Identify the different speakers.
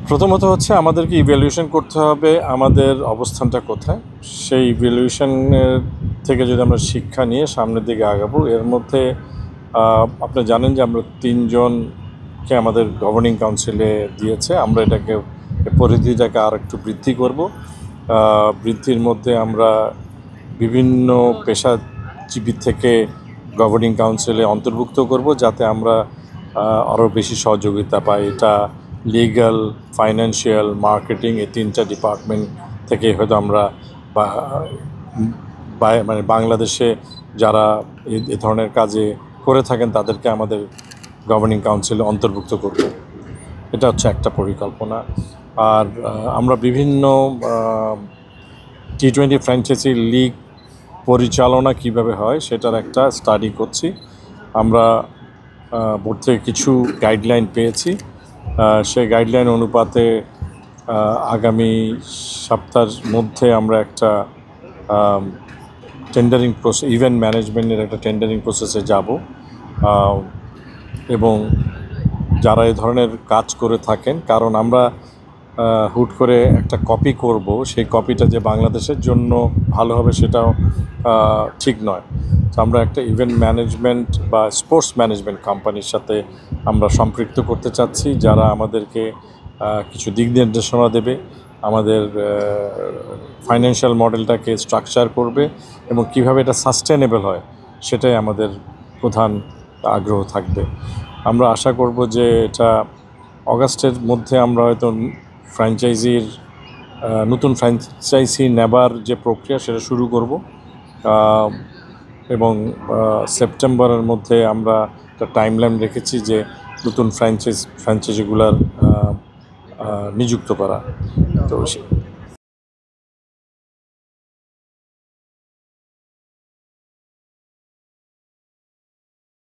Speaker 1: প্রথমত হচ্ছে আমাদেরকে ইভ্যালুয়েশন করতে হবে আমাদের অবস্থানটা কোথায়। সেই ইভ্যালুয়েশনের থেকে যদি আমরা শিক্ষা নিয়ে সামনের দিকে আগাবো। এর মধ্যে আপনি জানেন যে আমরা 3 জনকে আমাদের গভর্নিং কাউন্সিলে দিয়েছে। আমরা এটাকে পরিধিটাকে আর একটু বৃদ্ধি করব। বৃদ্ধির মধ্যে আমরা বিভিন্ন পেশাজীবী থেকে গভর্নিং কাউন্সিলে অন্তর্ভুক্ত করব, যাতে আমরা আরও বেশি সহযোগিতা পাই। এটা লিগ্যাল, ফাইন্যান্সিয়াল, মার্কেটিং, এই 3টা ডিপার্টমেন্ট থেকে হয়তো আমরা মানে বাংলাদেশে যারা এই ধরনের কাজে করে থাকেন তাদেরকে আমাদের গভর্নিং কাউন্সিলে অন্তর্ভুক্ত করব। এটা হচ্ছে একটা পরিকল্পনা। আর আমরা বিভিন্ন T20 ফ্র্যাঞ্চাইজি লিগ পরিচালনা কিভাবে হয় সেটার একটা স্টাডি করছি। আমরা বোর্ড থেকে কিছু গাইডলাইন পেয়েছি। সেই গাইডলাইন অনুপাতে আগামী সপ্তাহের মধ্যে আমরা একটা টেন্ডারিং প্রসেস, ইভেন্ট ম্যানেজমেন্টের একটা টেন্ডারিং প্রসেসে যাব। এবং যারা এই ধরনের কাজ করে থাকেন, কারণ আমরা হুট করে একটা কপি করব, সেই কপিটা যে বাংলাদেশের জন্য ভালো হবে সেটাও ঠিক নয়। তো আমরা একটা ইভেন্ট ম্যানেজমেন্ট বা স্পোর্টস ম্যানেজমেন্ট কোম্পানির সাথে আমরা সম্পৃক্ত করতে চাচ্ছি, যারা আমাদেরকে কিছু দিক নির্দেশনা দেবে, আমাদের ফাইন্যান্সিয়াল মডেলটাকে স্ট্রাকচার করবে এবং কিভাবে এটা সাস্টেনেবল হয় সেটাই আমাদের প্রধান আগ্রহ থাকবে। আমরা আশা করব যে এটা অগাস্টের মধ্যে আমরা হয়তো নতুন ফ্র্যাঞ্চাইজি নেবার যে প্রক্রিয়া সেটা শুরু করব এবং সেপ্টেম্বরের মধ্যে আমরা একটা টাইমলাইন রেখেছি যে নতুন ফ্র্যাঞ্চাইজিগুলার নিযুক্ত করা। তো